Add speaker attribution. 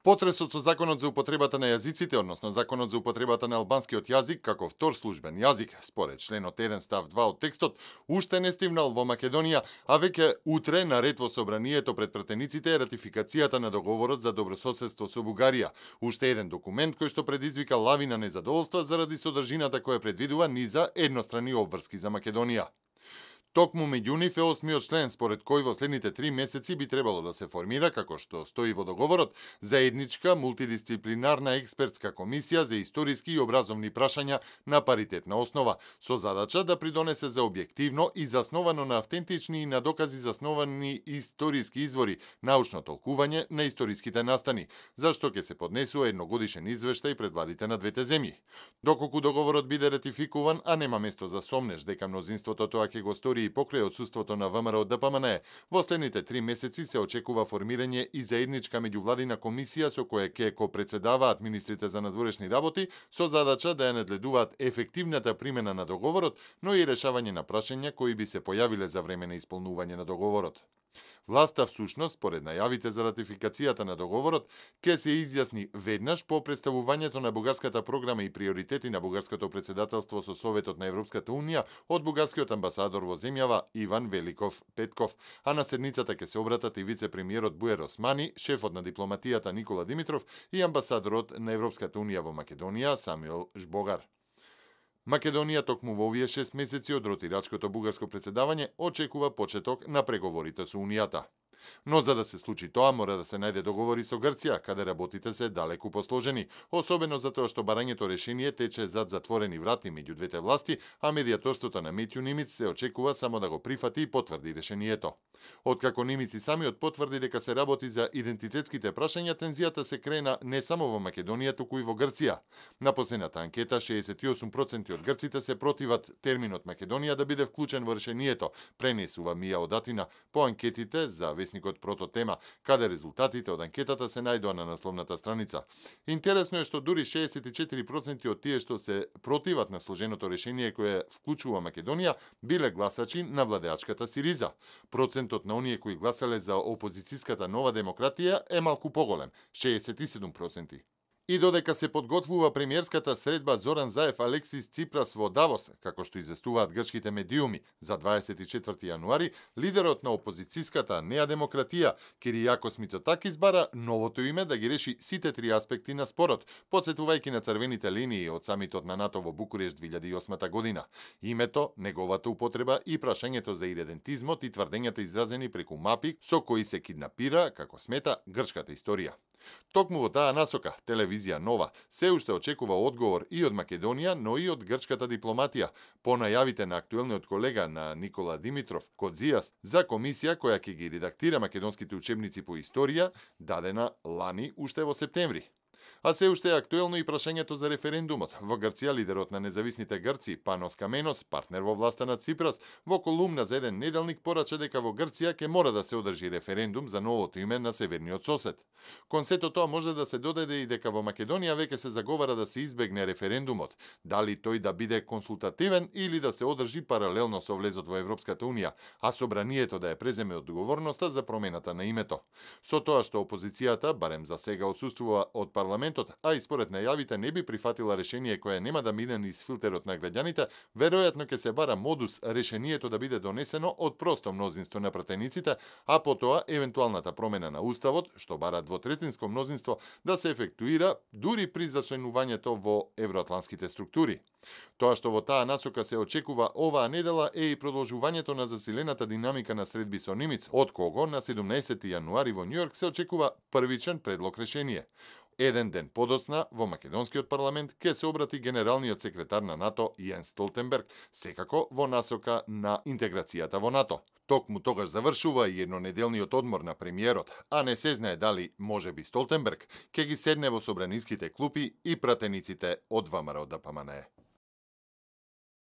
Speaker 1: Потресот со законот за употребата на јазиците, односно законот за употребата на албанскиот јазик како втор службен јазик, според членот 1 став 2 од текстот, уште не стивнал во Македонија, а веќе утре наред во собранието пред пратениците е ратификацијата на договорот за добрососедство со Бугарија. Уште еден документ кој што предизвика лавина незадоволства заради содржината која предвидува низа еднострани обврски за Македонија. Токму меѓу нив е 8-миот член, според кој во следните 3 месеци би требало да се формира, како што стои во договорот, заедничка мултидисциплинарна експертска комисија за историски и образовни прашања на паритетна основа, со задача да придонесе за објективно и засновано на автентични и на докази засновани историски извори, научно толкување на историските настани, за што ќе се поднесува едногодишен извештај пред владите на двете земји. Доколку договорот биде ратификуван, а нема место за сомнеж дека мнозинството тоа ќе го стори и покрај отсуството на ВМРО ДПМН, во следните 3 месеци се очекува формирање и заедничка меѓувладина комисија со која ќе копредседаваат министрите за надворешни работи со задача да ја надледуваат ефективната примена на договорот, но и решавање на прашања кои би се појавиле за време на исполнување на договорот. Власта всушност, според најавите за ратификацијата на договорот, ќе се изјасни веднаш по представувањето на бугарската програма и приоритети на бугарското председателство со Советот на Европската Унија од бугарскиот амбасадор во земјава Иван Великов Петков, а на седницата ќе се обратат и вице-премиерот Буер Османи, шефот на дипломатијата Никола Димитров и амбасадорот на Европската Унија во Македонија Самуел Жбогар. Македонија токму во овие 6 месеци од ротирачкото бугарско претседавање очекува почеток на преговорите со Унијата. Но за да се случи тоа, мора да се најде договори со Грција, каде работите се далеку посложени, особено затоа што барањето решение тече зад затворени врати меѓу двете власти, а медиаторството на Метју Нимиц се очекува само да го прифати и потврди решението. Откако Нимиц и самиот потврди дека се работи за идентитетските прашања, тензијата се крена не само во Македонија, туку и во Грција. На последната анкета, 68% од грците се противат терминот Македонија да биде вклучен во решението, пренесува Мија Одатина по анкетите за весникот Прототема, каде резултатите од анкетата се најдоа на насловната страница. Интересно е што дури 64% од тие што се противат на сложеното решение кое вклучува Македонија, биле гласачи на владеачката Сириза. Процентот на оние кои гласале за опозицијската Нова демократија е малку поголем, 67%. И додека се подготвува премиерската средба Зоран Заев Алексис Ципрас во Давос, како што известуваат грчките медиуми, за 24 јануари, лидерот на опозицијската Неа демократија Киријакос Мицотакис бара новото име да ги реши сите 3 аспекти на спорот, подсетувајќи на црвените линии од самитот на НАТО во Букурешт 2008 година. Името, неговата употреба и прашањето за иредентизмот и тврдењата изразени преку мапи со кои се киднапира, како смета, грчката историја. Токму во таа насока, телевизија Нова се уште очекува одговор и од Македонија, но и од грчката дипломатија, по најавите на актуелниот колега на Никола Димитров, Кодзијас, за комисија која ќе ги редактира македонските учебници по историја, дадена лани уште во септември. А се уште е актуелно и прашањето за референдумот. Во Грција лидерот на независните грци Панос Каменос, партнер во власта на Ципрас, во колумна за еден неделник порача дека во Грција ќе мора да се одржи референдум за новото име на северниот сосед. Кон сето тоа може да се додаде и дека во Македонија веќе се заговара да се избегне референдумот, дали тој да биде консултативен или да се одржи паралелно со влезот во Европската Унија, а собранието да ја преземе одговорноста за промената на името. Со тоа што опозицијата, барем за сега, отсуствува од парламентот, а и според најавите не би прифатила решение кое нема да мине низ филтерот на граѓаните, веројатно ќе се бара модус решението да биде донесено од просто мнозинство на пратениците, а потоа евентуалната промена на уставот, што бара двотретинско мнозинство, да се ефектуира дури при зачленувањето во евроатланските структури. Тоа што во таа насока се очекува оваа недела е и продолжувањето на засилената динамика на средби со Нимиц, од кого на 17 јануари во Њујорк се очекува првичен предлог решение. Еден ден подоцна во македонскиот парламент ќе се обрати генералниот секретар на НАТО Јенс Столтенберг, секако во насока на интеграцијата во НАТО. Токму тогаш завршува и еднонеделниот одмор на премиерот, а не се знае дали можеби Столтенберг ќе ги седне во собраниските клупи и пратениците од ВМРО ДПМНЕ.